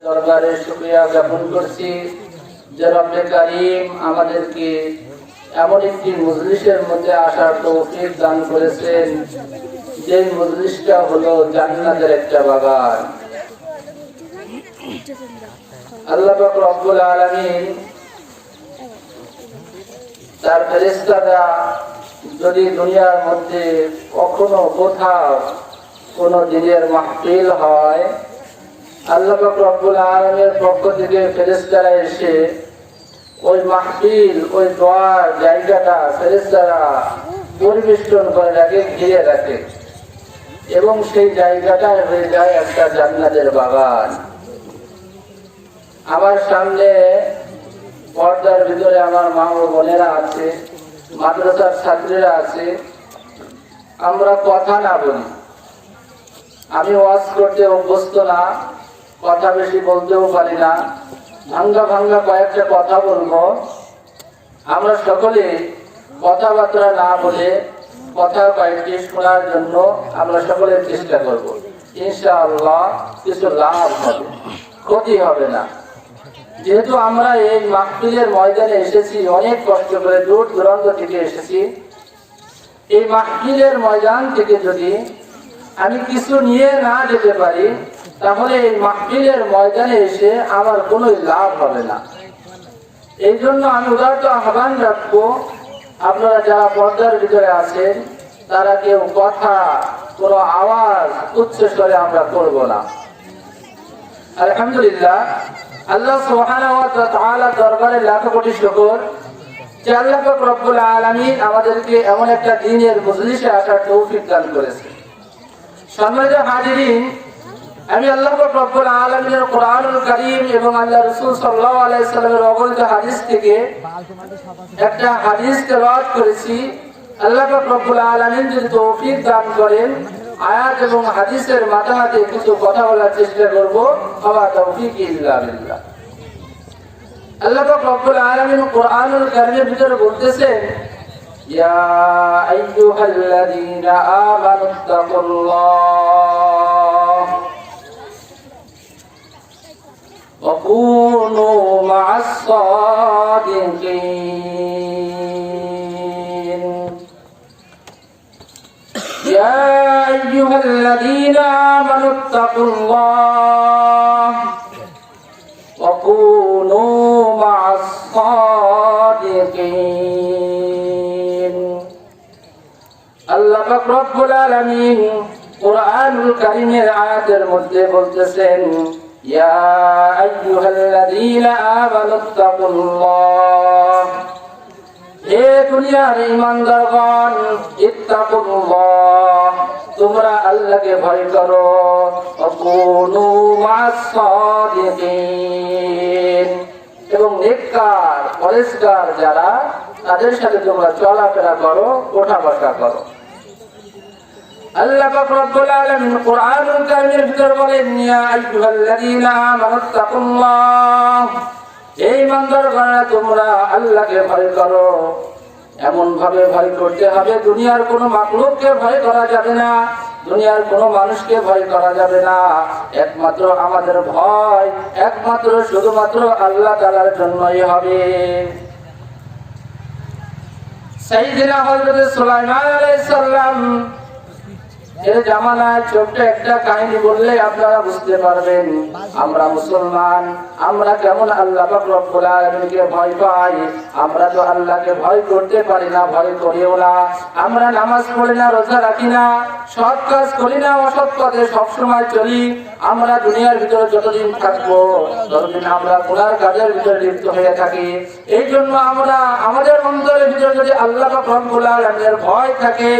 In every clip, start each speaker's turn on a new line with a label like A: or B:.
A: দরবারে শুকরিয়া জ্ঞাপন করছি যে রব্বে কারীম আমাদেরকে এমন একটি মজলিসের মধ্যে আসার তৌফিক দান করেছেন, যে মজলিসটা হলো জান্নাতের একটা বাগান। আল্লাহ পাক রব্বুল আলামিন তার ফেরেশতারা যদি দুনিয়ার মধ্যে কখনো কোথাও কোনো দিনের মাহফিল হয়, আল্লাহ পাক রব্বুল আলামিনের পক্ষ থেকে ফেরেশতারা এসে ওই মাহফিল, ওই দোয়ার জায়গাটা ফেরেশতারা পরিবেষ্টন করে রাখে, ঘিরে রাখে, এবং সেই জায়গাটা হয়ে যায় একটা জান্নাতের বাগান। আমার সামনে পর্দার ভিতরে আমার মা ও বোনেরা আছে, মাদ্রাসার ছাত্রীরা আছে। আমরা কথা না বলি, আমি ওয়াজ করতে অভ্যস্ত না, কথা বেশি বলতেও পারি না, ভাঙ্গা ভাঙ্গা কয়েকটা কথা বলবো। আমরা সকলে কথাবার্তা না বলে কথা কয়েকটি শোনার জন্য আমরা সকলে চেষ্টা করব। ইনশাআল্লাহ কিছু লাভ হবে, ক্ষতি হবে না। যেহেতু আমরা এই মাহফিলের ময়দানে এসেছি, অনেক কষ্ট করে দূর দূরান্ত থেকে এসেছি, এই মাহফিলের ময়দান থেকে যদি আমি কিছু নিয়ে না যেতে পারি, তাহলে এই মাহফিলের ময়দানে এসে আমার কোনো লাভ হবে না। এই জন্য আমি উদারত আহ্বান রাখবো, আপনারা যারা পর্দার ভিতরে আছেন তারা কেউ কথা, কোনো আওয়াজ উচ্চ স্বরে আমরা করব না। আলহামদুলিল্লাহ, আল্লাহ সুবহানাহু ওয়া তাআলা দরবারে লাখ কোটি শুকর যে আল্লাহ পাক রব্বুল আলামিন আমাদেরকে এমন একটা দ্বীনের মজলিসে আসার তৌফিক দান করেছে। সম্মানিত হাজিরিন, আমি আল্লাহ পাক রব্বুল আলামিনের কোরআনুল কারীম এবং আল্লাহ রাসূল সাল্লাল্লাহু আলাইহি সাল্লামের অবৈধ হাদিস থেকে একটা হাদিস তেলাওয়াত করেছি। আল্লাহ পাক রব্বুল আলামিন যদি তৌফিক দান করেন, আয়াত এবং হাদিসের মাঝামাঝি কিছু কথা বলার চেষ্টা করব। ওয়া তৌফিক ইল্লা বিল্লাহ। আল্লাহ পাক রব্বুল আলামিন কোরআনুল কারীমের ভিতরে বলতেছেন, ইয়া আইয়ুহাল্লাযীনা আমানুত্তাকুল্লাহ ওয়া কুনু মা'আস সাদিকিন। ইয়া আইয়ুহাল্লাযীনা আমানুত্তাকুল্লাহ ওয়া কুনু মা'আস সাদিকিন। আল্লাহ পাক রব্বুল আলামিন কোরআনুল কারীমের আয়াতের মধ্যে বলতেছেন, ইয়া আইয়ুহাল্লাযীনা আমানুত্তাকুল্লাহ, হে দুনিয়ার ঈমানদারগণ, ইত্তাকুল্লাহ, তোমরা আল্লাহকে ভয় করো, ওয়া কুনু মা'আস সাদিকিন, এবং নেককার পরেশগার যারা তাদের সাথে তোমরা চলাফেরা করো, ওঠা বসা করো। আল্লাহ পাক রব্বুল আলামিন কোরআনুল কারীমের ভিতর বলেন, ইয়া আইয়ুহাল্লাযীনা আমানুত্তাকুল্লাহ, হে ঈমানদারগণরা, তোমরা আল্লাহকে ভয় করো। এমন ভাবে ভয় করতে হবে, দুনিয়ার কোনো মাখলুককে ভয় করা যাবে না, দুনিয়ার কোনো মানুষকে ভয় করা যাবে না। একমাত্র আমাদের ভয় একমাত্র শুধুমাত্র আল্লাহ তাআলার জন্যই হবে। সাইয়েদনা হযরত সুলাইমান আলাইহিস সালাম এর জামানায় ছোট্ট একটা কাহিনী বললে আপনারা বুঝতে পারবেন আমরা মুসলমান, আমরা কেমন আল্লাহ পাক রব্বুল আলামিনকে ভয় পাই। আমরা তো আল্লাহকে ভয় করতে পারি না, ভয় করিও না। আমরা নামাজ পড়ি না, রোজা রাখি না, সৎ কাজ করি না, অসৎ পথে সবসময় চলি। আমরা দুনিয়ার ভিতরে যতদিন থাকবো ততদিন আমরা গুনার কাজের ভিতরে লিপ্ত হয়ে থাকি। এই জন্য আমরা আমাদের অন্তরের ভিতরে যদি আল্লাহ পাক রব্বুল আলামিনের ভয় থাকে,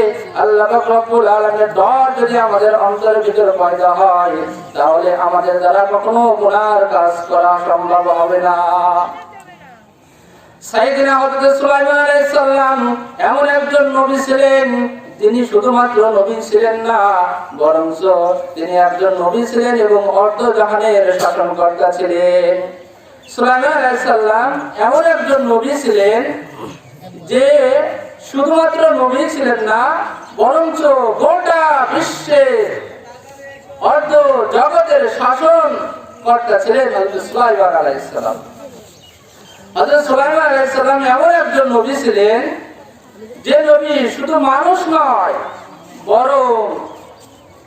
A: আল্লাহ পাক রব্বুল আলামিনের ডর যদি আমাদের অন্তরের ভিতরে পয়দা হয়, তাহলে আমাদের দ্বারা কখনো গুনার কাজ করা সম্ভব হবে না। সাইয়েদনা হযরত সুলাইমান আলাইহিস সালাম এমন একজন নবী ছিলেন, তিনি শুধুমাত্র নবী ছিলেন না, বরং তিনি একজন নবী ছিলেন এবং অর্ধ জাহানের শাসনকর্তা ছিলেন। সুলাইমান আলাইহিস সালাম এমন একজন নবী ছিলেন যে শুধুমাত্র নবী ছিলেন না, বরঞ্চ গোটা বিশ্বের অর্ধ জগতের শাসন কর্তা ছিলেন হযরত সুলাইমান আলাইহিস সালাম। হযরত সুলাইমান আলাইহিস সালাম এমন একজন নবী ছিলেন যে নবী শুধু মানুষ নয়, বরং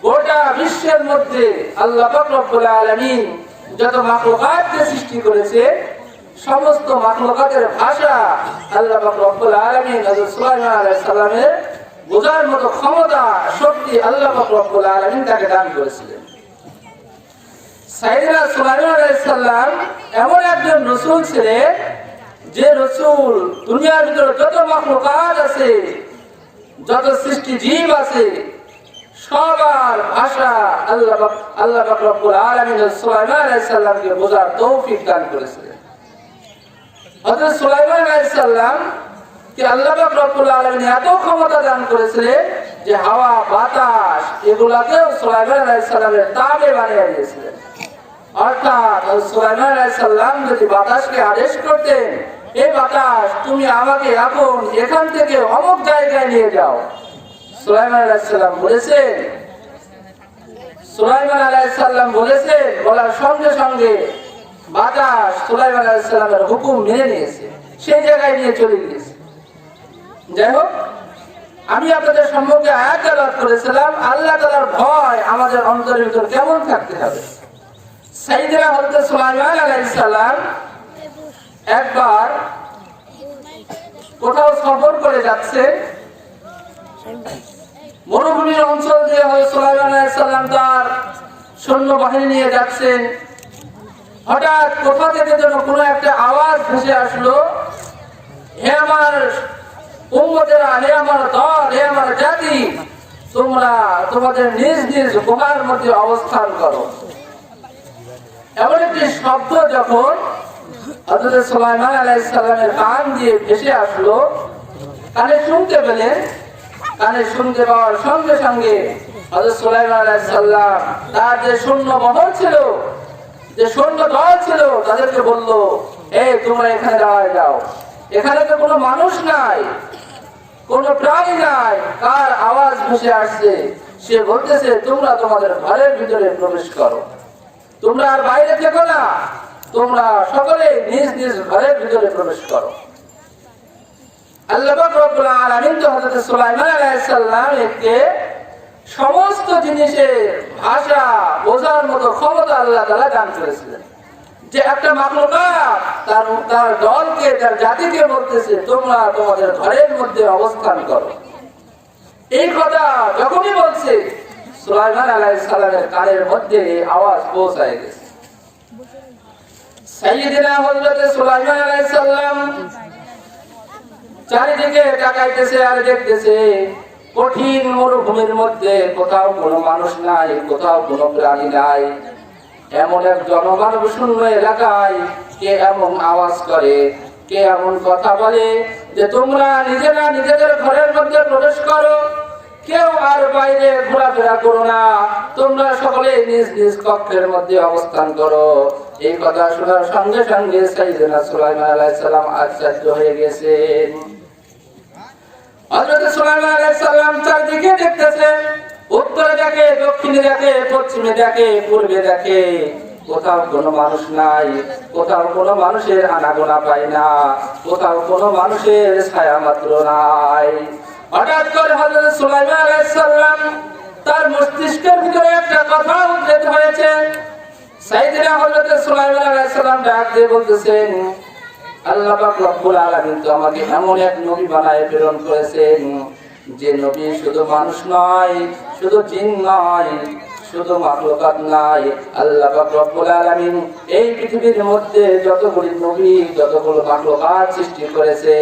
A: গোটা বিশ্বের মধ্যে আল্লাহ পাক রব্বুল আলামিন যত মাখলুকাতকে সৃষ্টি করেছে, সমস্ত মাখলুকাতের ভাষা আল্লাহ পাক রব্বুল আলামিন হযরত সুলাইমান আলাইহিস সালামের বোঝার মতো ক্ষমতা, শক্তি আল্লাহ পাক রব্বুল আলামিন তাকে দান করেছিলেন। সাইয়েদনা সুলাইমান আলাইহিস সালাম এমন একজন রাসূল ছিলেন যে রাসূল দুনিয়ার ভিতরে যত মাখলুকাত আছে, যত সৃষ্টি জীব আছে, সবার ভাষা আল্লাহ পাক রব্বুল আলামিন সুলাইমান আলাইহিস সালামকে বোঝার তৌফিক দান করেছিলেন। হযরত সুলাইমান আলাইহিস সালাম কে আল্লাহ পাক রব্বুল আলামিন এত ক্ষমতা দান করেছিলেন যে হাওয়া বাতাস এগুলাকেও সুলাইমান আলাইহিস সালামের তাবে বানিয়ে দিয়েছিলেন। অর্থাৎ সুলাইমান আলাইহিস সালাম যদি বাতাসকে আদেশ করতেন, এই বাতাস তুমি আমাকে এখন এখান থেকে অমুক জায়গায় নিয়ে যাও, সুলাইমান আলাইহিস সালাম বলেছেন, সুলাইমান আলাইহিস সালাম বলেছেন, বলার সঙ্গে সঙ্গে বাতাস সুলাইমান আলাইহিস সালামের হুকুম মেনে নিয়েছে, সেই জায়গায় নিয়ে চলে গিয়েছে। যাই হোক, আমি আপনাদের সম্মুখে আয়াত তেলাওয়াত করেছিলাম, আল্লাহ তাআলার ভয় আমাদের অন্তরের ভিতর কেমন থাকতে হবে। সাইয়েদনা হযরত সুলাইমান আলাইহিস সালাম একবার কোথাও সফর করে যাচ্ছে, মরুভূমির অঞ্চল দিয়ে হযরত সুলাইমান আলাইহিস সালাম তার সৈন্যবাহিনী নিয়ে যাচ্ছেন। হঠাৎ কোথা থেকে যেন কোনো একটা আওয়াজ ভেসে আসলো, হে আমার উম্মতেরা, হে আমার দল, হে আমার জাতি, তোমরা তোমাদের নিজ নিজ গুহার মধ্যে অবস্থান করো। এমন একটি শব্দ যখন হযরত সুলাইমান আলাইহিস সালামের কান দিয়ে ভেসে আসলো, কানে শুনতে পেলেন, কানে শুনতে পাওয়ার সঙ্গে সঙ্গে হযরত সুলাইমান আলাইহিস সালাম তার যে সৈন্য বহর ছিল, যে সৈন্য দল ছিল, তাদেরকে বলল, এই তোমরা এখানে দাঁড়ায় যাও, এখানে তো কোনো মানুষ নাই, কোনো প্রাণী নাই, কার আওয়াজ ভেসে আসছে? সে বলতেছে, তোমরা তোমাদের ঘরের ভিতরে প্রবেশ করো, তোমরা আর বাইরে থেকো না, তোমরা সকলে নিজ নিজ ঘরের ভিতরে প্রবেশ করো। আল্লাহ পাক রব্বুল আলামিন তো হযরত সুলাইমান আলাইহিস সালামকে সমস্ত জিনিসের ভাষা বোঝার মতো ক্ষমতা আল্লাহ তাআলা দান করেছিলেন, যে একটা মাখলুকাত তার দলকে, তার জাতিকে বলতেছে, তোমরা তোমাদের ঘরের মধ্যে অবস্থান করো। এই কথা যখনই বলছে, সুলাইমান আলাইহিস সালামের কানের মধ্যে আওয়াজ পৌঁছায় গেছে। সাইয়েদনা হযরত সুলাইমান আলাইহিস সালাম চারিদিকে তাকাইতেছে আর দেখতেছে, কঠিন মরুভূমির মধ্যে কোথাও কোনো মানুষ নাই, কোথাও কোনো প্রাণী নাই। এমন এক জনমানব শূন্য এলাকায় কে এমন আওয়াজ করে, কে এমন কথা বলে যে তোমরা নিজেরা নিজেদের ঘরের মধ্যে প্রবেশ করো, কেউ আর বাইরে ঘোরাফেরা করো না, তোমরা সকলে নিজ নিজ কক্ষের মধ্যে অবস্থান করো। এই কথা শোনার সঙ্গে সঙ্গে সাইয়েদনা সুলাইমান আলাইহিস সালাম আশ্চর্য হয়ে গেছেন। হযরত সুলাইমান আলাইহিস সালাম চারদিকে দেখতেছেন, উত্তরে দেখে, দক্ষিণে দেখে, পশ্চিমে দেখে, পূর্বে দেখে, কোথাও কোনো মানুষ নাই, কোথাও কোনো মানুষের আনাগোনা পায় না, কোথাও কোনো মানুষের ছায়া মাত্র নাই। হঠাৎ করে হযরত সুলাইমান আলাইহিস সালাম তার মস্তিষ্কের ভিতরে একটা কথা উদ্রেক হয়েছে। সাইয়েদনা হযরত সুলাইমান আলাইহিস সালাম ডাক দিয়ে বলতেছেন, আল্লাহ পাক রব্বুল আলামিন তো আমাকে এমন এক নবী বানায় প্রেরণ করেছেন, যে নবী শুধু মানুষ নয়, শুধু জিন নয়, শুধু মাখলুকাত নয়, আল্লাহ পাক রব্বুল আলামিন এই পৃথিবীর মধ্যে যতগুলি নবী, যতগুলো মাখলুকাত সৃষ্টি করেছে,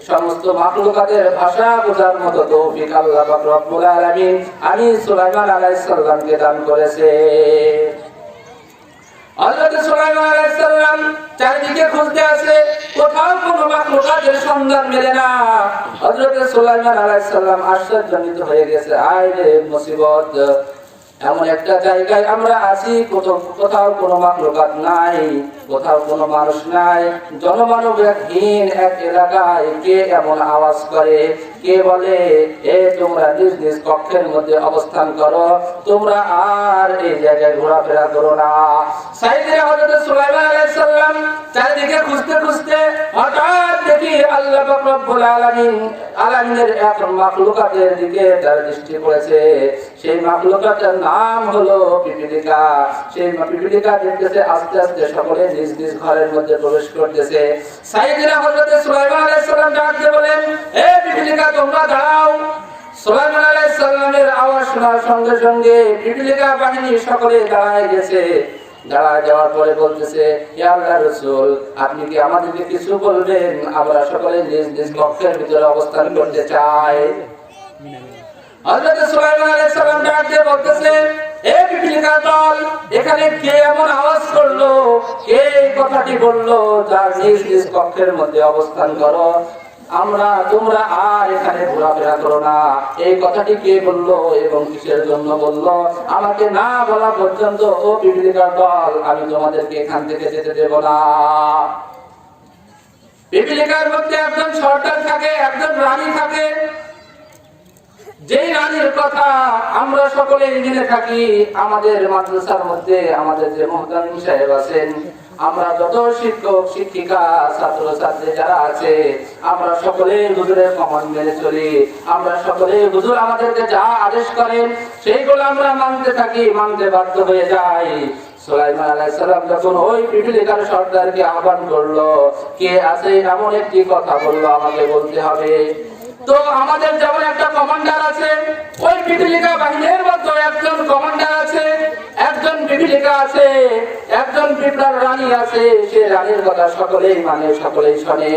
A: সমস্ত মাখলুকাতের ভাষা বোঝার মতো তৌফিক আল্লাহ পাক রব্বুল আলামিন আমি সুলাইমান আলাইহিস সালামকে দান করেছে। হযরত সুলাইমান আলাইহিস সালাম চারিদিকে খুঁজতে আছে, কোথাও কোনো মাখলুকাতের সন্ধান মেলে না। হযরত সুলাইমান আলাইহিস সালাম আশ্চর্যান্বিত হয়ে গেছে, আয় রে মুসিবত, এমন একটা জায়গায় আমরা আছি, কোথাও কোনো মাখলুকাত নাই, কোথাও কোনো মানুষ নাই, জনমানবহীন এক এলাকায় কে এমন আওয়াজ করে, কে বলে এ তোমরা নিজ নিজ কক্ষের মধ্যে অবস্থান করো, তোমরা আর এই জায়গায় ঘোরাফেরা করো না। সাইয়েদনা হযরত সুলাইমান আলাইহিস সালাম চারিদিকে খুঁজতে খুঁজতে হঠাৎ দেখি আল্লাহ পাক রব্বুল আলামিনের এক মাখলুকাতের দিকে তার দৃষ্টি পড়েছে। সেই মাখলুকাতের নাম হলো পিপীলিকা। সেই পিপীলিকা দেখতেছে আস্তে আস্তে সকলে নিজ নিজ ঘরের মধ্যে প্রবেশ করতেছে। সাইয়েদনা হযরত সুলাইমান আলাইহিস সালাম ডাক দিয়ে বলেন, এ পিপীলিকা তোমরা দাঁড়াও। সুলাইমান আলাইহিস সালামের আওয়াজ শোনার সঙ্গে সঙ্গে পিপীলিকা বাহিনী সকলে দাঁড়ায় গেছে। দাঁড়ায় যাওয়ার পরে বলতেছে, হে আল্লাহর রাসূল, আপনি কি আমাদেরকে কিছু বলবেন? আমরা সকলে নিজ নিজ কক্ষের ভিতরে অবস্থান করতে চাই। হযরত সুলাইমান আলাইহিস সালাম ডাক দিয়ে বলতেছে, এ পিপীলিকা দল, এখানে কে এমন আওয়াজ করলো, কে এই কথাটি বললো যার নিজ নিজ কক্ষের মধ্যে অবস্থান করো, তোমরা আর এখানে ঘোরাফেরা করো না? এই কথাটি কে বললো এবং কিসের জন্য বললো? আমাকে না বলা পর্যন্ত ও পিপীলিকার দল, আমি তোমাদেরকে এখান থেকে যেতে দেব না। পিপীলিকার মধ্যে একজন সর্দার থাকে, একজন রানী থাকে। যেই রানীর কথা আমরা সকলে জেনে থাকি, আমাদের মাদ্রাসার মধ্যে আমাদের যে মুহতামিম সাহেব আছেন, আমরা যত শিক্ষক শিক্ষিকা ছাত্র ছাত্রী যারা আছে, আমরা সকলে হুজুরের কমান্ড মেনে চলি। আমরা সকলে হুজুর আমাদেরকে যা আদেশ করেন সেইগুলো আমরা মানতে থাকি, মানতে বাধ্য হয়ে যাই। সুলাইমান আলাইহিস সালাম যখন ওই পিপীলিকার সর্দারকে আহ্বান করলো, কে আছে এমন একটি কথা বললো, আমাকে বলতে হবে। তো আমাদের যেমন একটা কমান্ডার আছে, ওই পিপীলিকা বাহিনীর মধ্যে একজন কমান্ডার আছে, একজন পিপীলিকা আছে, একজন পিঁপড়ার রানী আছে। সে রানীর কথা সকলেই মানে, সকলেই শোনে।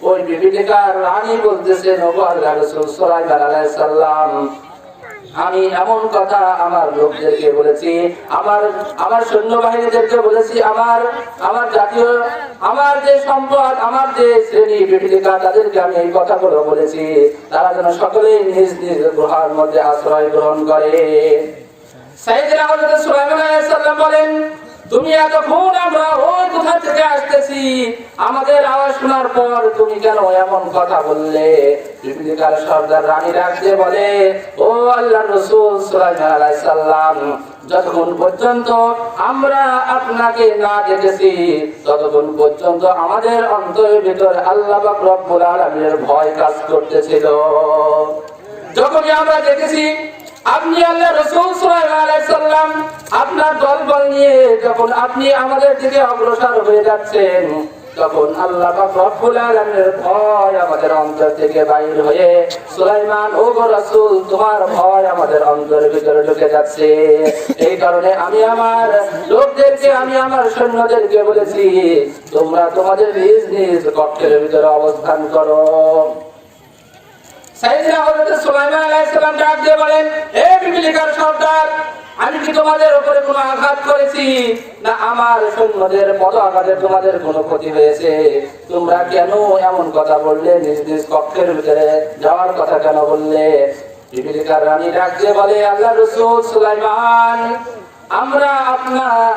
A: ওই পিপীলিকার রানী বলতেছে, নবী আল্লাহর রাসূল সুলাইমান আলাইহিস সালাম, আমি এমন কথা আমার লোকদেরকে বলেছি, আমার সৈন্যবাহিনীদেরকে বলেছি, আমার জাতীয়, আমার যে সম্পদ, আমার যে শ্রেণী পিপীলিকা, তাদেরকে আমি এই কথাগুলো বলেছি, তারা যেন সকলেই নিজ নিজ গুহার মধ্যে আশ্রয় গ্রহণ করে। সাইয়েদনা হযরত সুলাইমান আলাইহিস সালাম বলেন, তুমি এতক্ষণ আমরা ওই কোথা থেকে আসতেছি, আমাদের আওয়াজ শোনার পর তুমি কেন এমন কথা বললে? পিপীলিকার সর্দার রানী ডাক দিয়ে বলে, ও আল্লাহর রাসূল সুলাইমান আলাইহিস সালাম, যতক্ষণ পর্যন্ত আমরা আপনাকে না দেখেছি, ততক্ষণ পর্যন্ত আমাদের অন্তরের ভিতর আল্লাহ পাক রব্বুল আলামিনের ভয় কাজ করতেছিল। যখনই আমরা দেখেছি আপনি আল্লাহর রাসূল সাল্লাল্লাহু আলাইহি সাল্লাম আপনার দলবল নিয়ে যখন আপনি আমাদের দিকে অগ্রসর হয়ে যাচ্ছেন, তখন আল্লাহ পাক রব্বুল আলামিনের ভয় আমাদের অন্তর থেকে বাইর হয়ে, সুলাইমান ও গো রাসূল, তোমার ভয় আমাদের অন্তরের ভিতরে ঢুকে যাচ্ছে। এই কারণে আমি আমার লোকদেরকে, আমি আমার সৈন্যদেরকে বলেছি, তোমরা তোমাদের নিজ নিজ কক্ষের ভিতরে অবস্থান করো। সাইয়েদনা হযরত সুলাইমান আলাইহিস সালাম ডাক দিয়ে বলেন, হে পিপীলিকার সর্দার, আমি কি তোমাদের উপরে কোনো আঘাত করেছি? না আমার সৈন্যদের পদ আঘাতে তোমাদের কোনো ক্ষতি হয়েছে? তোমরা কেন এমন কথা বললে? নিজ নিজ কক্ষের ভিতরে যাওয়ার কথা কেন বললে? পিপীলিকার রানী ডাক দিয়ে বলে, আল্লাহর রাসূল সুলাইমান, আমরা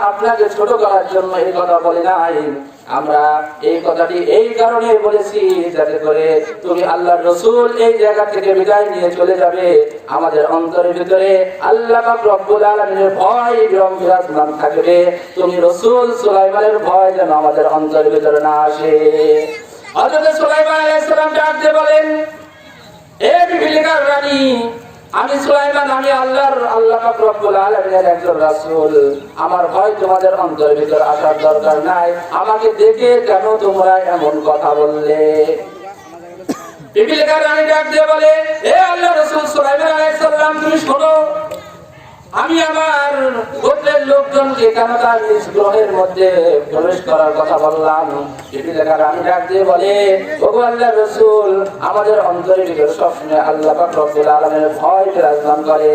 A: আপনাকে ছোট করার জন্য এই কথা বলি নাই, আমরা এই কথাটি এই কারণে বলেছি যাতে করে তুমি আল্লাহর রাসূল এই জায়গা থেকে বিদায় নিয়ে চলে যাবে, আমাদের অন্তরের ভিতরে আল্লাহ পাক রব্বুল আলামিনের ভয় বিরাজমান থাকবে, তুমি রাসূল সুলাইমানের ভয় যেন আমাদের অন্তরের ভিতরে না আসে। হযরত সুলাইমান আলাইহিস সালাম ডাক দিয়ে বলেন, হে পিপীলিকার রানী, আমি সুলাইমান, আমি আল্লাহ পাক রব্বুল আলামিনের একজন রাসূল, আমার ভয় তোমাদের অন্তরের ভিতর আসার দরকার নাই, আমাকে দেখে কেন তোমরা এমন কথা বললে? পিপীলিকার রানী ডাক দিয়ে বলে, হে আল্লাহর রাসূল সুলাইমান আলাইহিস সালাম, তুমি শোনো, আমি আমার গোত্রের লোকজনকে কেন তার নিজ গ্রহের মধ্যে প্রবেশ করার কথা বললাম? পিপীলিকার রানী ডাক দিয়ে বলে, ওগো আল্লাহর রাসূল, আমাদের অন্তরের ভিতর সবসময় আল্লাহ পাক রব্বুল আলামিনের ভয় বিরাজমান করে,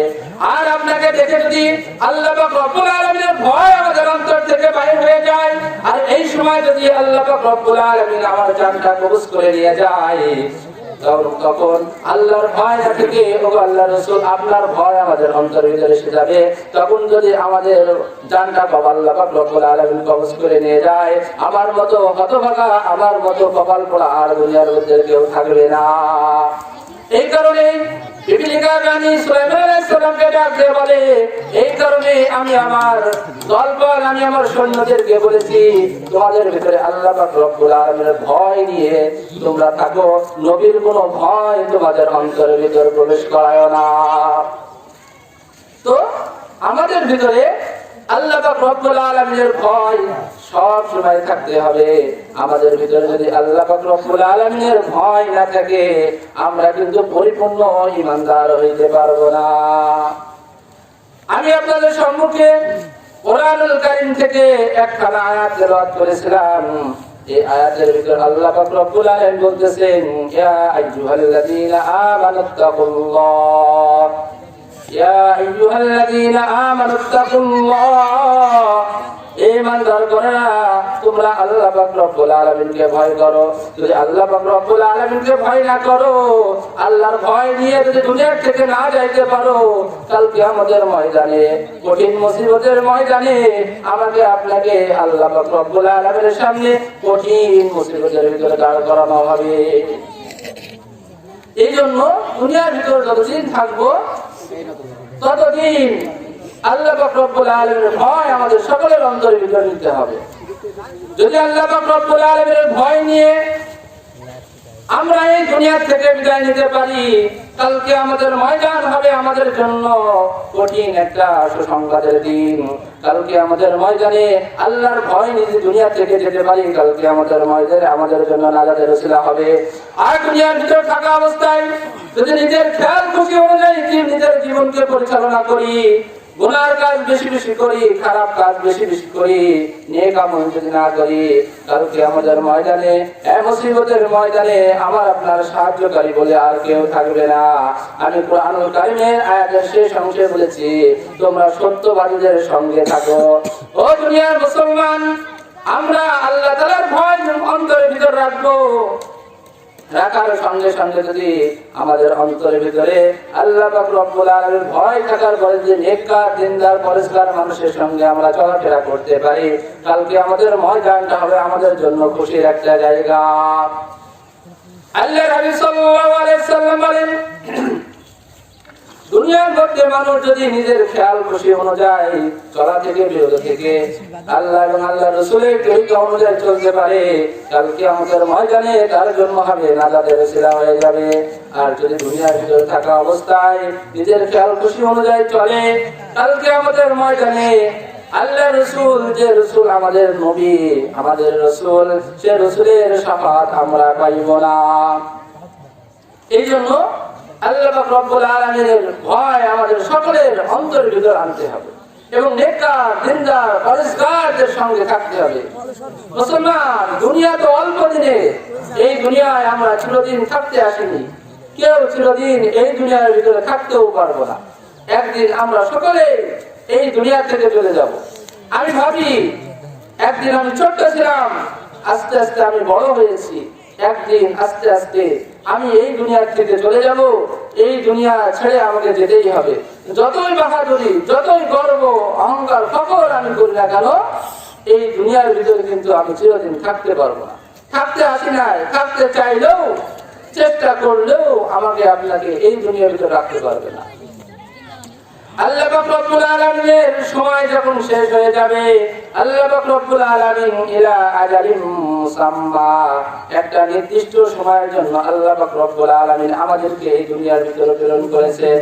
A: আর আপনাকে দেখে যদি আল্লাহ পাক রব্বুল আলামিনের ভয় আমাদের অন্তর থেকে বাইরে হয়ে যায়, আর এই সময় যদি আল্লাহ পাক রব্বুল আলামিন আমার জানটা কবজ করে নিয়ে যায়, তখন আল্লাহর ভয় না থেকে ও আল্লাহ রাসূল আপনার ভয় আমাদের অন্তরের ভিতরে এসে যাবে। তখন যদি আমাদের জানটা আল্লাহ পাক রব্বুল আলামিন কবজ করে নিয়ে যায়, আমার মতো হতভাগা, আমার মতো কপাল পোড়া আর দুনিয়ার মধ্যে কেউ থাকবে না। এই কারণে বিবিলিকা রানী সুলাইমান আলাইহিস সালামকে ডাক দিয়ে বলে, এই কারণে আমি আমার দলবল, আমি আমার সৈন্যদেরকে বলেছি, তোমাদের ভিতরে আল্লাহ পাক রব্বুল আলামিনের ভয় নিয়ে তোমরা থাকো, নবীর কোনো ভয় তোমাদের অন্তরের ভিতরে প্রবেশ করায় না। তো আমাদের ভিতরে আল্লাহ পাক রব্বুল আলামিনের ভয় সব সময় থাকতে হবে। আমাদের ভিতরে যদি আল্লাহ পাক রব্বুল আলামিনের ভয় না থাকে, আমরা কিন্তু পরিপূর্ণ ঈমানদার হইতে পারবো না। আমি আপনাদের সম্মুখে কোরআনুল কারীম থেকে একখানা আয়াত তেলাওয়াত করেছিলাম। এই আয়াতের ভিতর আল্লাহ পাক রব্বুল আলামিন বলতেছেন, ইয়া আইয়ুহাল্লাযীনা আমানুত্তাকুল্লাহ, ইয়া আইয়ুহাল্লাযীনা আমানুত্তাকুল্লাহ, ঈমানদার গোনেরা তোমরা আল্লাহ পাক রব্বুল আলামিনকে ভয় করো। যদি আল্লাহ পাক রব্বুল আলামিনকে ভয় না করো, আল্লাহর ভয় নিয়ে যদি দুনিয়া থেকে না যাইতে পারো, কাল কিয়ামতের ময়দানে, কঠিন মুসিবতের ময়দানে আমাকে আপনাকে আল্লাহ পাক রব্বুল আলামিনের সামনে কঠিন মুসিবতের ভিতরে দাঁড় করানো হবে। এই জন্য দুনিয়ার ভিতরে যতদিন থাকবো ততদিন আল্লাহ পাক রব্বুল আলামিনের ভয় আমাদের সকলের অন্তরের ভিতরে নিতে হবে। যদি আল্লাহ পাক রব্বুল আলামিনের ভয় নিয়ে আমরা এই দুনিয়া থেকে বিদায় নিতে পারি, কালকে আমাদের ময়দান হবে আমাদের জন্য কঠিন একটা সুসংবাদের দিন। কালকে আমাদের ময়দানে আল্লাহর ভয় নিয়ে দুনিয়া থেকে যেতে পারি, কালকে আমাদের ময়দানে আমাদের জন্য নাজাতের ওসিলা হবে। আর দুনিয়ার ভিতরে থাকা অবস্থায় যদি নিজের খেয়াল খুশি অনুযায়ী নিজের জীবনকে পরিচালনা করি, গুনার কাজ বেশি বেশি করি, খারাপ কাজ বেশি বেশি করি, নেক আমল যদি না করি, কালকে আমাদের ময়দানে, মুসিবতের ময়দানে আমার আপনার সাহায্যকারী বলে আর কেউ থাকবে না। আমি কোরআনুল কারীমের আয়াতের শেষ অংশে বলেছি, তোমরা সত্যবাদীদের সঙ্গে থাকো। ও দুনিয়ার মুসলমান, আমরা আল্লাহ তাআলার ভয় অন্তরের ভিতর রাখবো। রাখার সঙ্গে সঙ্গে যদি আমাদের অন্তরের ভিতরে আল্লাহ পাক রব্বুল আলামিনের ভয় থাকার পরে যে নেককার দিনদার পরিষ্কার মানুষের সঙ্গে আমরা চলাফেরা করতে পারি, কালকে আমাদের ময়দানটা হবে আমাদের জন্য খুশির একটা জায়গা। আল্লাহর হাবিব সাল্লাল্লাহু আলাইহি সাল্লাম বলেন, দুনিয়ার মধ্যে মানুষ যদি নিজের খেয়াল খুশি অনুযায়ী চলা থেকে বিরত থেকে আল্লাহ এবং আল্লাহ রাসূলের তরিকা অনুযায়ী চলতে পারে, কালকে আমাদের ময়দানে তার জন্ম হবে নাজাতের ওসিলা হয়ে যাবে। আর যদি দুনিয়ার ভিতরে থাকা অবস্থায় নিজের খেয়াল খুশি অনুযায়ী চলে, কালকে আমাদের ময়দানে আল্লাহ রাসূল, যে রাসূল আমাদের নবী, আমাদের রাসূল, সে রাসূলের শাফাত আমরা পাইব না। এই জন্য আল্লাহ পাক রব্বুল আলামিনের ভয় আমাদের সকলের অন্তরের ভিতর আনতে হবে এবং নেককার দিনদার পরিষ্কারদের সঙ্গে থাকতে হবে। মুসলমান, দুনিয়া তো অল্প দিনে, এই দুনিয়ায় আমরা চিরদিন থাকতে আসিনি, কেউ চিরদিন এই দুনিয়ার ভিতরে থাকতেও পারবো না। একদিন আমরা সকলে এই দুনিয়া থেকে চলে যাব। আমি ভাবি, একদিন আমি ছোট্ট ছিলাম, আস্তে আস্তে আমি বড় হয়েছি, একদিন আস্তে আস্তে আমি এই দুনিয়া থেকে চলে যাব। এই দুনিয়া ছেড়ে আমাকে যেতেই হবে। যতই বাহাদুরি, যতই গর্ব, অহংকার, ফখর আমি করি না কেন, এই দুনিয়ার ভিতরে কিন্তু আমি চিরদিন থাকতে পারবো না। থাকতে আসি নাই, থাকতে চাইলেও, চেষ্টা করলেও আমাকে আপনাকে এই দুনিয়ার ভিতরে রাখতে পারবে না। আল্লাহ পাক রব্বুল আলামিনের সময় যখন শেষ হয়ে যাবে, আল্লাহ পাক রব্বুল আলামিন ইলা আজালিম মুসাম্মা, একটা নির্দিষ্ট সময়ের জন্য আল্লাহ পাক রব্বুল আলামিন আমাদেরকে এই দুনিয়ার ভিতরে প্রেরণ করেছেন।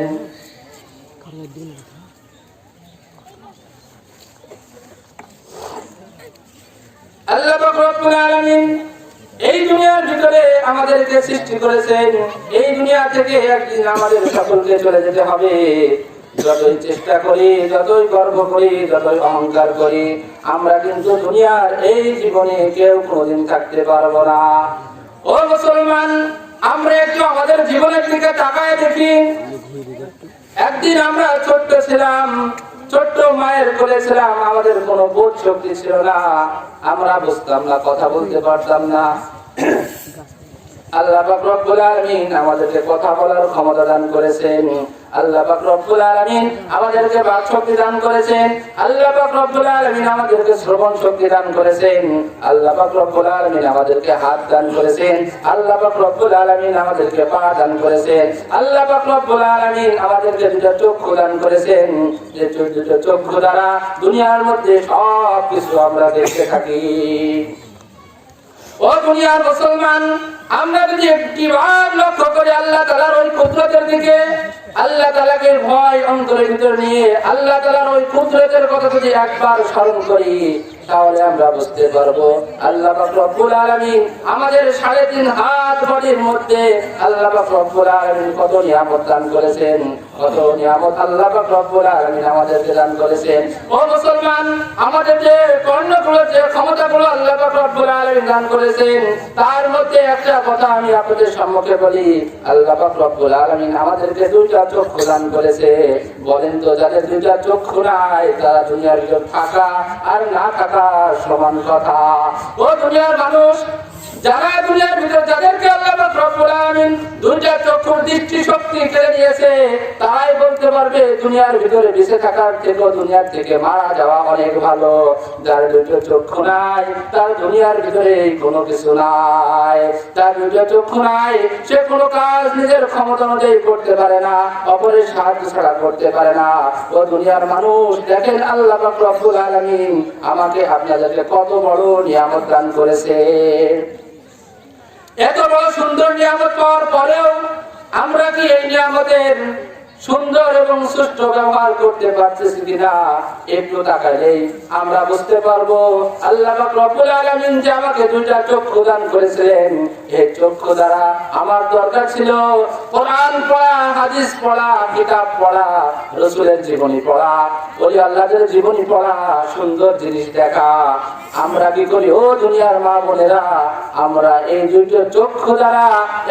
A: আল্লাহ পাক রব্বুল আলামিন এই দুনিয়ার ভিতরে আমাদেরকে সৃষ্টি করেছেন। এই দুনিয়া থেকে একদিন আমাদের সকলকে চলে যেতে হবে। যতই চেষ্টা করি, যতই গর্ব করি, যতই অহংকার করি, আমরা কিন্তু দুনিয়ার এই জীবনে কেউ কোনোদিন থাকতে পারবো না। ও মুসলমান, আমরা একটু আমাদের জীবনের দিকে তাকায় দেখি। একদিন আমরা ছোট্ট ছিলাম, ছোট্ট মায়ের কোলে ছিলাম, আমাদের কোনো বোধ শক্তি ছিল না, আমরা বুঝতাম না, কথা বলতে পারতাম না। আল্লাহ পাক রব্বুল আলামিন আমাদেরকে কথা বলার ক্ষমতা দান করেছেন। আল্লাহ পাক রব্বুল আলামিন আমাদেরকে বাক শক্তি দান করেছেন। আল্লাহ পাক রব্বুল আলামিন আমাদেরকে শ্রবণ শক্তি দান করেছেন। আল্লাহ পাক রব্বুল আলামিন আমাদেরকে হাত দান করেছেন। আল্লাহ পাক রব্বুল আলামিন আমাদেরকে পা দান করেছেন। আল্লাহ পাক রব্বুল আলামিন আমাদেরকে দুটো চক্ষু দান করেছেন, যে দুটো চক্ষু দ্বারা দুনিয়ার মধ্যে সব কিছু আমরা দেখতে থাকি। ও দুনিয়ার মুসলমান, আমরা যদি একটি বার লক্ষ্য করি আল্লাহ তাআলার ওই কুদরতের দিকে, আল্লাহ তাআলাকে ভয় অন্তরের ভিতর নিয়ে আল্লাহ তাআলার ওই কুদরতের কথা যদি একবার স্মরণ করি, তাহলে আমরা বুঝতে পারবো আল্লাহ পাক রব্বুল আলামিন আমাদের 3.5 হাত বডির মধ্যে আল্লাহ পাক রব্বুল আলামিন কত নিয়ামত দান করেছেন, কত নিয়ামত আল্লাহ পাক রব্বুল আলামিন আমাদেরকে দান করেছেন। ও মুসলমান, আমাদের যে কর্ণগুলো, যে ক্ষমতাগুলো আল্লাহ পাক রব্বুল আলামিন দান করেছেন, তার মধ্যে একটা কথা আমি আপনাদের সম্মুখে বলি। আল্লাহ পাক রব্বুল আলামিন আমাদেরকে 2টা চক্ষু দান করেছে। বলেন তো, যাদের 2টা চক্ষু নাই তারা দুনিয়ার ভিতর থাকা আর না থাকা সমান কথা। ও দুনিয়ার মানুষ, যারা দুনিয়ার ভিতর যাদেরকে আল্লাহ পাক রব্বুল আলামিন 2টা চক্ষুর দৃষ্টি শক্তি কেড়ে নিয়েছে, তারাই বলতে পারবে দুনিয়ার ভিতরে বেঁচে থাকার থেকে দুনিয়ার থেকে মারা যাওয়া অনেক ভালো। যার 2টো চক্ষু নাই তার দুনিয়ার ভিতরে কোনো কিছু নাই, তার 2টো চক্ষু নাই, সে কোনো কাজ নিজের ক্ষমতা অনুযায়ী করতে পারে না, অপরের সাহায্য ছাড়া করতে পারে না। ও দুনিয়ার মানুষ, দেখেন আল্লাহ পাক রব্বুল আলামিন আমাকে আপনাদেরকে কত বড় নিয়ামত দান করেছে। এত বড় সুন্দর নিয়ামত পাওয়ার পরেও আমরা কি এই নিয়ামতের সুন্দর এবং সুষ্ঠু ব্যবহার করতে পারতেছি কিনা, একটু তাকালেই আমরা বুঝতে পারবো আল্লাহ পাক রব্বুল আলামিন যে আমাকে 2টা চক্ষু দান করেছিলেন, এই চক্ষু দ্বারা আমার দরকার ছিল কোরআন পড়া, হাদিস পড়া, কিতাব পড়া, রাসূলের জীবনী পড়া, ওলি আল্লাহর জীবনী পড়া, সুন্দর জিনিস দেখা। আমরা কি করি ও দুনিয়ার মা বোনেরা, আমরা এই 2টো চক্ষু দ্বারা,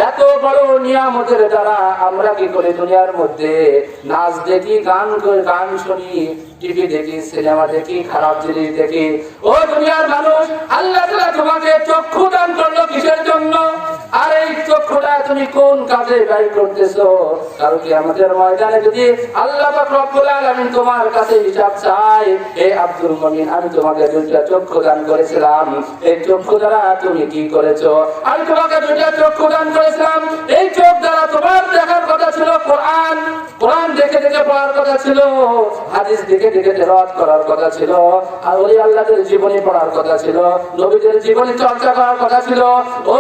A: এত বড় নিয়ামতের দ্বারা আমরা কি করি দুনিয়ার মধ্যে নাচ দেখি, গান শুনি, টিভি দেখি, সিনেমা দেখি, খারাপ জিনিস দেখি। ও দুনিয়ার মানুষ, আল্লাহ তাআলা তোমাকে চক্ষু দান করলো কিসের জন্য? আর এই চক্ষুটা তুমি কোন কাজে ব্যয় করতেছো? কারণ কি আমাদের ময়দানে যদি আল্লাহ পাক রব্বুল আলামিন তোমার কাছে হিসাব চায়, হে আব্দুল মুমিন, আমি তোমাকে 2টা চক্ষু দান করেছিলাম, এই চক্ষু দ্বারা তুমি কি করেছো? আমি তোমাকে 2টা চক্ষু দান করেছিলাম, এই চোখ দ্বারা তোমার দেখার কথা ছিল কোরআন, কোরআন দেখে দেখে পড়ার কথা ছিল, হাদিস দেখে দেখে তেলাওয়াত করার কথা ছিল, আর ওলি আল্লাহর জীবনী পড়ার কথা ছিল, নবীদের জীবনী চর্চা করার কথা ছিল। ও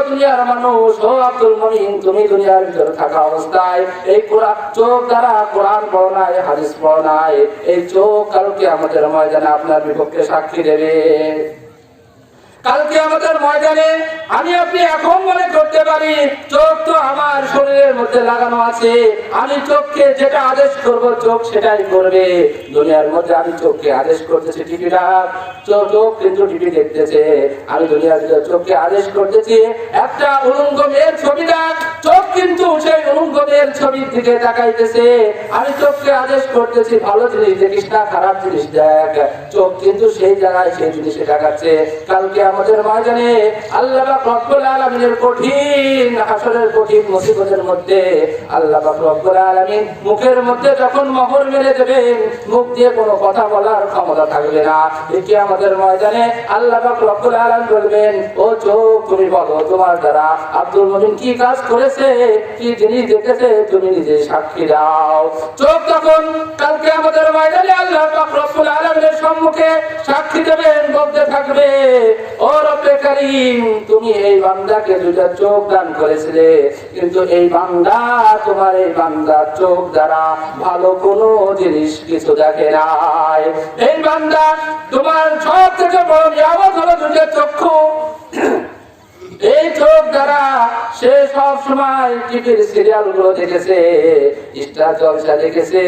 A: দুনিয়ার মানুষ, ও আব্দুল মুমিন, তুমি দুনিয়ার ভিতরে থাকা অবস্থায় এই কোরআন চোখ দ্বারা কোরআন পড়ো নাই, হাদিস পড়ো নাই, এই চোখ কালকে আমাদের ময়দানে আপনার বিপক্ষে সাক্ষী দেবে। কালকে আমাদের ময়দানে আমি আপনি এখন মনে করতে পারি চোখ তো আমার শরীরের মধ্যে লাগানো আছে, আমি চোখকে যেটা আদেশ করব চোখ সেটাই করবে। দুনিয়ার মধ্যে আমি চোখকে আদেশ করতেছি টিভি রাখ, চোখ কিন্তু টিভি দেখতেছে। আমি দুনিয়ার ভিতরে চোখকে আদেশ করতেছি একটা উলঙ্গ মেয়ের ছবি দেখ, চোখ কিন্তু সেই উলঙ্গ মেয়ের ছবির দিকে তাকাইতেছে। আমি চোখকে আদেশ করতেছি ভালো জিনিস দেখিস না, খারাপ জিনিস দেখ, চোখ কিন্তু সেই জায়গায় সেই জিনিসে দেখাচ্ছে। কালকে আমাদের ময়দানে আল্লাহ পাক রব্বুল আলামিনের কঠিন হাসরের কঠিন মুসিবতের মধ্যে আল্লাহ পাক রব্বুল আলামিন মুখের মধ্যে যখন মোহর মেরে দেবেন, মুখ দিয়ে কোনো কথা বলার ক্ষমতা থাকবে না। এটি আমাদের ময়দানে আল্লাহ পাক রব্বুল আলামিন বলবেন, ও চোখ তুমি বলো তোমার দ্বারা আব্দুল মুমিন কি কাজ করেছে, কি জিনিস দেখেছে, তুমি নিজে সাক্ষী দাও। চোখ তখন কালকে আমাদের ময়দানে আল্লাহ পাক রব্বুল আলামিনের সম্মুখে সাক্ষী দেবেন, বলতে থাকবে, ও রব্বে কারীম, তুমি এই বান্দাকে 2টা চোখ দান করেছিলে, কিন্তু এই বান্দা তোমার এই বান্দার চোখ দ্বারা ভালো কোনো জিনিস কিছু দেখে নাই। এই বান্দা তোমার সব থেকে বড় নিয়ামত হলো 2টা চক্ষু। এই চোখ দ্বারা সে সব সময় টিভির সিরিয়াল গুলো দেখেছে, স্টার জলসা দেখেছে,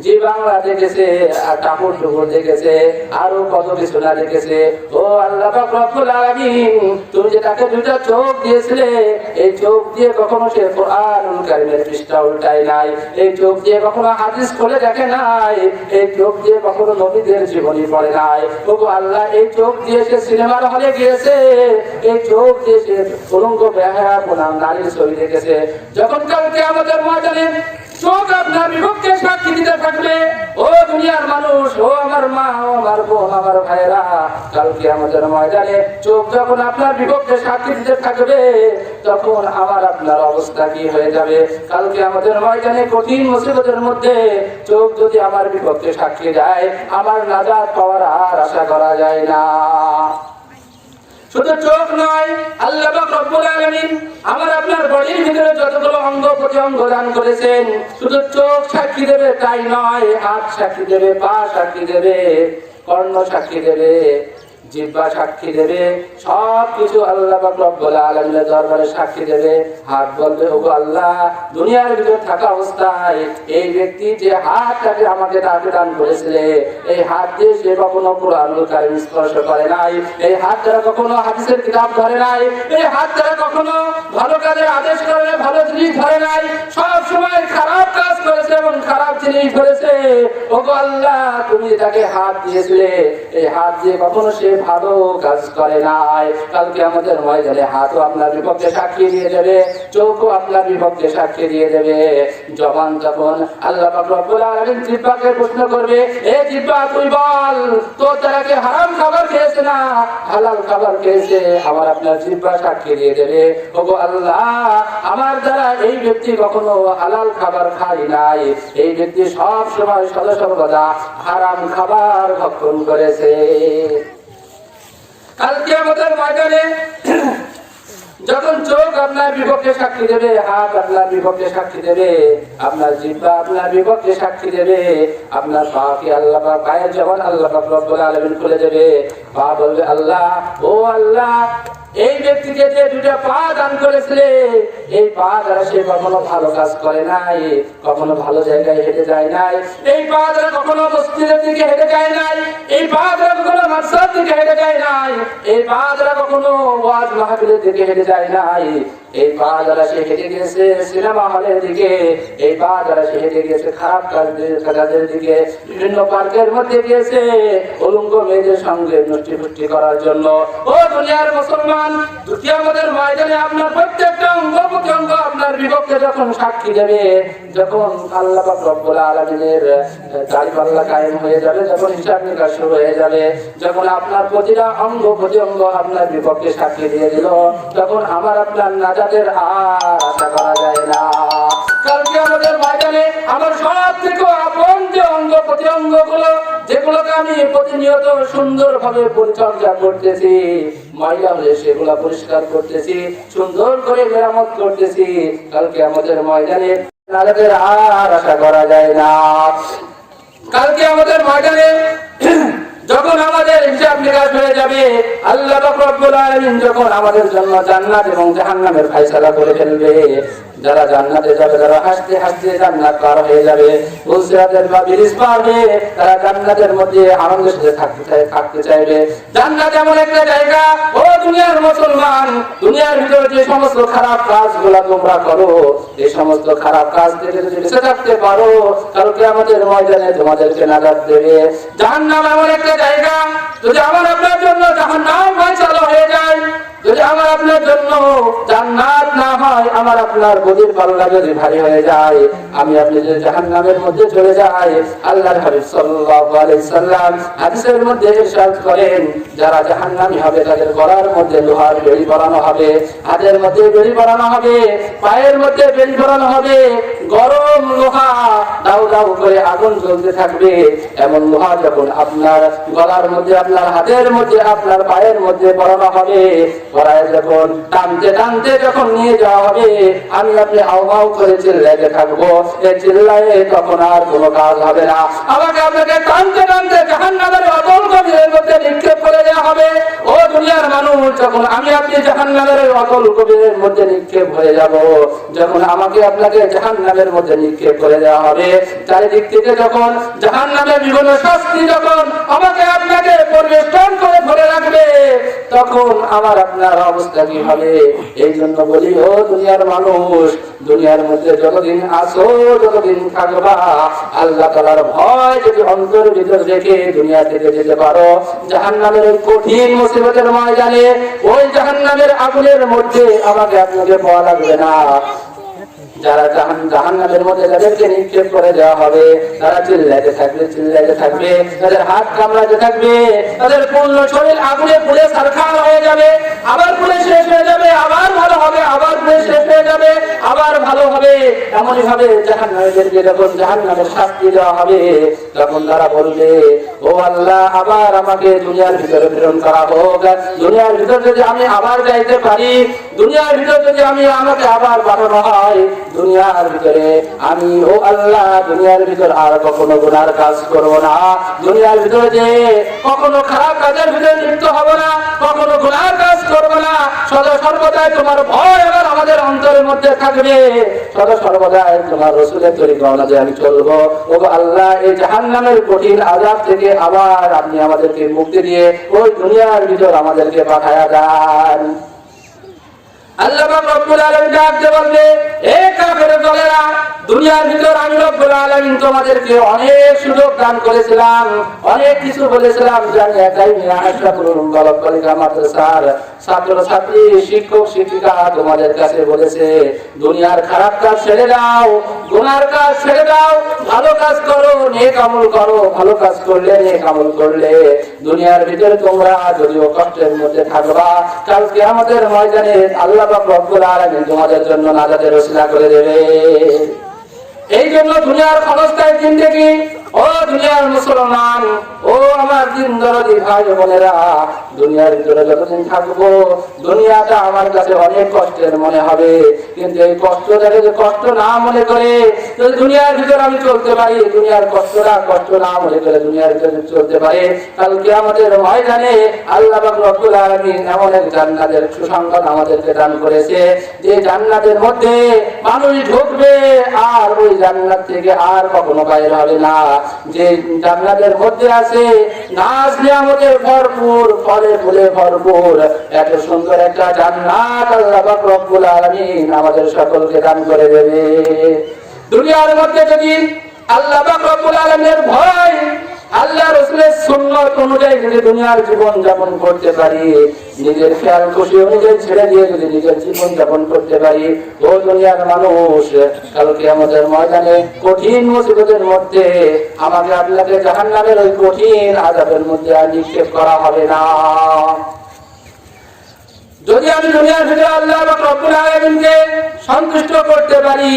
A: জি বাংলা দেখেছে, আর টাপুর টুকুর দেখেছে, আরো কত কিছু না দেখেছে। ও আল্লাহ পাক রব্বুল আলামিন, তুমি যে তাকে 2টা চোখ দিয়েছিলে, এই চোখ দিয়ে কখনো সে কোরআনুল কারীমের পৃষ্ঠা উল্টায় নাই, এই চোখ দিয়ে কখনো হাদিস খুলে দেখে নাই, এই চোখ দিয়ে কখনো নবীদের জীবনী পড়ে নাই। ও আল্লাহ, এই চোখ দিয়ে সে সিনেমার হলে গিয়েছে, এই চোখ দিয়ে সে উলঙ্গ বেহায়া কোন নারীর ছবি দেখেছে। যখন কালকে আমাদের ময়দানে চোখ আপনার বিপক্ষে সাক্ষী দিতে থাকবে, ও দুনিয়ার মানুষ, ও আমার মা, ও আমার বোন, আমার ভাইরা, কালকে আমাদের ময়দানে চোখ যখন আপনার বিপক্ষে সাক্ষী দিতে থাকবে, তখন আমার আপনার অবস্থা কি হয়ে যাবে? কালকে আমাদের ময়দানে কঠিন মুসিবতের মধ্যে চোখ যদি আমার বিপক্ষে সাক্ষী দেয়, আমার নাজাত পাওয়ার আর আশা করা যায় না। শুধু চোখ নয়, আল্লাহ পাক রব্বুল আলামিন আমার আপনার বডির ভিতরে যতগুলো অঙ্গ প্রত্যঙ্গ দান করেছেন, শুধু চোখ সাক্ষী দেবে তাই নয়, হাত সাক্ষী দেবে, পা সাক্ষী দেবে, কর্ণ সাক্ষী দেবে, জিহ্বা সাক্ষী দেবে, সবকিছু আল্লাহ পাক রব্বুল আলামিনের দরবারে সাক্ষী দেবে। হাত বলবে, ওগো আল্লাহ, দুনিয়ার ভিতর থাকা অবস্থায় এই ব্যক্তি যে হাতটাকে আমাকে তাকে দান করেছিলে, এই হাত দিয়ে সে কখনো কুরআনুল কারীম স্পর্শ করে নাই, এই হাত দ্বারা কখনো হাদিসের কিতাব ধরে নাই, এই হাত দ্বারা কখনো ভালো কাজের আদেশ করে ভালো জিনিস ধরে নাই, সব সময় খারাপ কাজ করেছে এবং খারাপ জিনিস ধরেছে। ওগো আল্লাহ, তুমি তাকে হাত দিয়েছিলে, এই হাত দিয়ে কখনো সে ভালো কাজ করে নাই। কালকে আমাদের ময়দানে হাতও আপনার বিপক্ষে সাক্ষী দিয়ে দেবে, চোখও আপনার বিপক্ষে সাক্ষী দিয়ে দেবে। জবান যখন আল্লাহ পাক রব্বুল আলামিন জিহ্বাকে প্রশ্ন করবে, এ জিহ্বা তুই বল, তোর দ্বারা কি হারাম খাবার খেয়েছে না হালাল খাবার খেয়েছে? আমার আপনার জিহ্বা সাক্ষী দিয়ে দেবে, ওগো আল্লাহ, আমার দ্বারা এই ব্যক্তি কখনো হালাল খাবার খায় নাই, এই ব্যক্তি সব সময় সর্বদা হারাম খাবার ভক্ষণ করেছে। কালকে আমাদের ময়দানে যখন চোখ আপনার বিপক্ষে সাক্ষী দেবে, হাত আপনার বিপক্ষে সাক্ষী দেবে, আপনার জিহ্বা আপনার বিপক্ষে সাক্ষী দেবে, আপনার পাকে আল্লাহ পাক পায়ের যখন আল্লাহ পাক রব্বুল আলামিন খুলে দেবে, পা বলবে, আল্লাহ, ও আল্লাহ, এই ব্যক্তিকে যে দুটো পা দান করেছিলে, এই পা দ্বারা সে কখনো ভালো কাজ করে নাই, কখনো ভালো জায়গায় হেঁটে যায় নাই, এই পা দ্বারা কখনো মসজিদের দিকে হেঁটে যায় নাই, এই পা দ্বারা কখনো মাদ্রাসার দিকে হেঁটে যায় নাই, এই পা দ্বারা কখনো ওয়াজ মাহফিলের দিকে হেঁটে যায় নাই, এই পা দ্বারা সে হেঁটে গেছে সিনেমা হলের দিকে, এই পা দ্বারা সে হেঁটে গেছে খারাপ কাজের দিকে, বিভিন্ন পার্কের মধ্যে গিয়েছে উলঙ্গ মেয়েদের সঙ্গে নষ্টি ফুষ্টি করার জন্য। ও দুনিয়ার মুসলমান, কিয়ামতের ময়দানে আপনার প্রত্যেকটা অঙ্গ প্রত্যঙ্গ আপনার বিপক্ষে যখন সাক্ষী দেবে, যখন আল্লাহ পাক রব্বুল আলামিনের দাঁড়িপাল্লা কায়েম হয়ে যাবে, যখন হিসাব নিকাশ শুরু হয়ে যাবে, যখন আপনার প্রতিটা অঙ্গ প্রত্যঙ্গ আপনার বিপক্ষে সাক্ষী দিয়ে দিল, তখন আমার আপনার নাজাতের আর আশা করা যায় না। কালকে আমাদের ময়দানে আমার সব থেকে আপন যে অঙ্গ প্রত্যঙ্গ গুলো, যেগুলোকে আমি প্রতিনিয়ত সুন্দরভাবে পরিচর্যা করতেছি, ময়লা হলে সেগুলা পরিষ্কার করতেছি, সুন্দর করে মেরামত করতেছি, কালকে আমাদের ময়দানে নাজাতের আর আশা করা যায় না। কালকে আমাদের ময়দানে যখন আমাদের হিসাব নিকাশ হয়ে যাবে, আল্লাহ পাক রব্বুল আলামিন যখন আমাদের জন্য জান্নাত এবং জাহান্নামের ফয়সালা করে ফেলবে, যারা জান্নাতে যাবে তারা হাসতে হাসতে জান্নাত পার হয়ে যাবে, ফুলসিরাতের বা ব্রিজ পার হয়ে তারা জান্নাতের মধ্যে আনন্দের সাথে থাকতে চাইবে। জান্নাত এমন একটা জায়গা, ও দুনিয়ার মুসলমান, দুনিয়ার ভিতরে যে সমস্ত খারাপ কাজগুলো তোমরা করো, এই সমস্ত খারাপ কাজ থেকে যদি বেঁচে থাকতে পারো, কালকে আমাদের ময়দানে তোমাদেরকে নাজাত দেবে। জাহান্নাম এমন একটা জায়গা, যদি আমার আপনার জন্য জাহান্নাম ফয়সালা হয়ে যায়, যদি আমার আপনার জন্য জান্নাত না হয়, আমার আপনার গদির পাল্লা যদি ভারী হয়ে যায়, আমি আপনি যদি জাহান্নামের মধ্যে চলে যাই, আল্লাহর হাবিব সাল্লাল্লাহু আলাইহি সাল্লাম হাদিসের মধ্যে ইরশাদ করেন, যারা জাহান্নামী হবে তাদের গলার মধ্যে লোহার বেড়ি পরানো হবে, হাতের মধ্যে বেড়ি পরানো হবে, পায়ের মধ্যে বেড়ি পরানো হবে, গরম লোহা দাউ দাউ করে আগুন জ্বলতে থাকবে। এমন লোহা যখন আপনার গলার মধ্যে, আপনার হাতের মধ্যে, আপনার পায়ের মধ্যে পরানো হবে, পরায় যখন টানতে টানতে যখন নিয়ে যাওয়া হবে, আমি আপনি হাউ হাউ করে চিল্লাইতে থাকবো, এই চিল্লায়ে তখন আর কোনো কাজ হবে না। আমাকে আপনাকে টানতে টানতে জাহান্নামের অতল গভীরের মধ্যে নিক্ষেপ করে দেওয়া হবে। ও দুনিয়ার মানুষ, যখন আমি আপনি জাহান্নামের অতল গভীরের মধ্যে নিক্ষেপ হয়ে যাব, যখন আমাকে আপনাকে জাহান্নামের মধ্যে নিক্ষেপ করে দেওয়া হবে, চারিদিক থেকে যখন জাহান্নামের বিভিন্ন শাস্তি যখন আমাকে আপনাকে পরিবেষ্টন করে ধরে রাখবে, তখন আমার আপনার অবস্থা কি হবে? এই জন্য বলি, ও দুনিয়ার মানুষ, দুনিয়ার মধ্যে যতদিন আসো, যতদিন থাকবা, আল্লাহ তাআলার ভয় যদি অন্তরের ভিতর রেখে দুনিয়া থেকে যেতে পারো, জাহান্নামের ওই কঠিন মুসিবতের ময়দানে, ওই জাহান্নামের আগুনের মধ্যে আমাকে আপনাকে পাওয়া লাগবে না। যারা জাহান্নামের মধ্যে যাদেরকে নিক্ষেপ করে দেওয়া হবে, তারা চিল্লাইতে থাকবে, তাদের হাত কামড়াতে থাকবে, তাদের পূর্ণ শরীর আগুনে পুড়ে ছারখার হয়ে যাবে, আবার পুড়ে শেষ হয়ে যাবে, আবার ভালো হবে, আবার পুড়ে শেষ হয়ে যাবে, আবার ভালো হবে। এমনই ভাবে জাহান্নামীদেরকে যখন জাহান্নামের শাস্তি দেওয়া হবে, তখন তারা বলবে, ও আল্লাহ, আবার আমাকে দুনিয়ার ভিতরে প্রেরণ করা হোক। দুনিয়ার ভিতর যদি আমি আবার যাইতে পারি, দুনিয়ার ভিতর যদি আমাকে আবার পাঠানো হয়, দুনিয়ার ভিতরে আমি, ও আল্লাহ, দুনিয়ার ভিতর আর কখনো গুনার কাজ করব না, দুনিয়ার ভিতরে যে কখনো খারাপ কাজের ভিতরে লিপ্ত হব না, কখনো গুনার কাজ করব না, সদা সর্বদাই তোমার ভয় আবার আমাদের অন্তরের মধ্যে থাকবে, সদা সর্বদাই তোমার রাসূলের তরিকা অনুযায়ী আমি চলবো। ও আল্লাহ, এই জাহান্নামের কঠিন আযাব থেকে আবার আপনি আমাদেরকে মুক্তি দিয়ে ওই দুনিয়ার ভিতর আমাদেরকে পাঠায়া দেন। আল্লাহ পাক রব্বুল আলামিন ডাকতে বলবে, এ কাফের দলেরা, দুনিয়ার ভিতর আমি রব্বুল আলামিন তোমাদেরকে অনেক সুযোগ দান করেছিলাম, অনেক কিছু বলেছিলাম, জানি একাই নিয়ে আশা করুন বালক বালিকা মাদ্রাসার ছাত্র ছাত্রী, শিক্ষক শিক্ষিকা তোমাদের কাছে বলেছে, দুনিয়ার খারাপ কাজ ছেড়ে দাও, গুনার কাজ ছেড়ে দাও, ভালো কাজ করো, নেক আমল করো, ভালো কাজ করলে, নেক আমল করলে দুনিয়ার ভিতরে তোমরা যদিও কষ্টের মধ্যে থাকবা, কাল কিয়ামতের ময়দানে আল্লাহ পাক রব্বুল আলামিন তোমাদের জন্য নাজাতের ওসিলা করে দেবে। এই জন্য দুনিয়ার ক্ষণস্থায়ী জিন্দেগি, ও দুনিয়ার মুসলমান, ও আমার দিন দরদি ভাই বোনেরা, দুনিয়ার ভিতরে যতদিন থাকবো, দুনিয়াটা আমার কাছে অনেক কষ্টের মনে হবে, কিন্তু এই কষ্টটাকে যে কষ্ট না মনে করে যদি দুনিয়ার ভিতরে আমি চলতে পারি, দুনিয়ার কষ্টটা কষ্ট না মনে করে দুনিয়ার ভিতরে চলতে পারে, কাল কিয়ামতের ময়দানে আল্লাহ পাক রব্বুল আলামিন এমন এক জান্নাতের সুসংবাদ আমাদেরকে দান করেছে, যে জান্নাতের মধ্যে মানুষ ঢুকবে আর ওই জান্নাত থেকে আর কখনো বাইরে হবে না। যে জান্নাতের মধ্যে আছে নাজ নিয়ামতের ভরপুর, ফলে ফুলে ভরপুর, এত সুন্দর একটা জান্নাত আল্লাহ পাক রব্বুল আলামিন আমাদের সকলকে দান করে দেবে। দুনিয়ার মধ্যে যদি আল্লাহ পাক রব্বুল আলামিনের ভয়, আল্লাহ রাসূলের সুন্নাত অনুযায়ী যদি দুনিয়ার জীবন যাপন করতে পারি, নিজের খেয়াল খুশি অনুযায়ী ছেড়ে দিয়ে যদি নিজের জীবন যাপন করতে পারি, ও দুনিয়ার মানুষ, কাল কিয়ামতের ময়দানে কঠিন মুসিবতের মধ্যে আমাকে আপনাকে জাহান্নামের ওই কঠিন আযাবের মধ্যে আর নিক্ষেপ করা হবে না। যদি আমি দুনিয়ার ভিতরে আল্লাহ পাক রব্বুল আলামিনকে সন্তুষ্ট করতে পারি,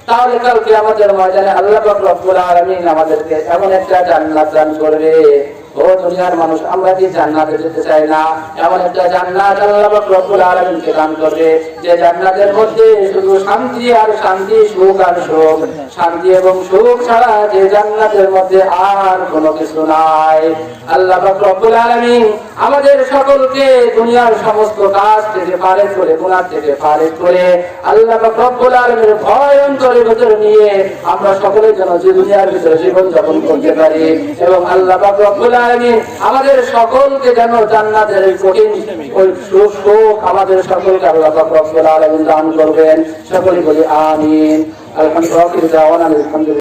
A: তাহলে কাল কিয়ামতের ময়দানে আল্লাহ পাক রব্বুল আলামিন আমাদেরকে এমন একটা জান্নাত দান করবে। ও দুনিয়ার মানুষ, আমরা কি জান্নাতে যেতে চাই না? এমন একটা জান্নাত আল্লাহ পাক রব্বুল আলামিনকে দান করবে, যে জান্নাতের মধ্যে শুধু শান্তি আর শান্তি, সুখ আর সুখ, শান্তি এবং সুখ ছাড়া যে জান্নাতের মধ্যে আর কোনো কিছু নাই। আল্লাহ পাক রব্বুল আলামিন আমাদের সকলকে দুনিয়ার সমস্ত কাজ থেকে ফারেক করে, গুনাহ থেকে ফারেক করে, আল্লাহ পাক রব্বুল আলামিনের ভয় অন্তরের ভিতরে নিয়ে আমরা সকলের জন্য যে দুনিয়ার ভিতরে জীবন যাপন করতে পারি, এবং আল্লাহ পাক রব্বুল আলামিন আমাদের সকলকে যেন জান্নাতের কঠিন ওই সুখ আমাদের সকলকে আল্লাহ পাক রব্বুল আলামিন দান করবেন। সকলে বলি আমিন। আলহামদুলিল্লাহ।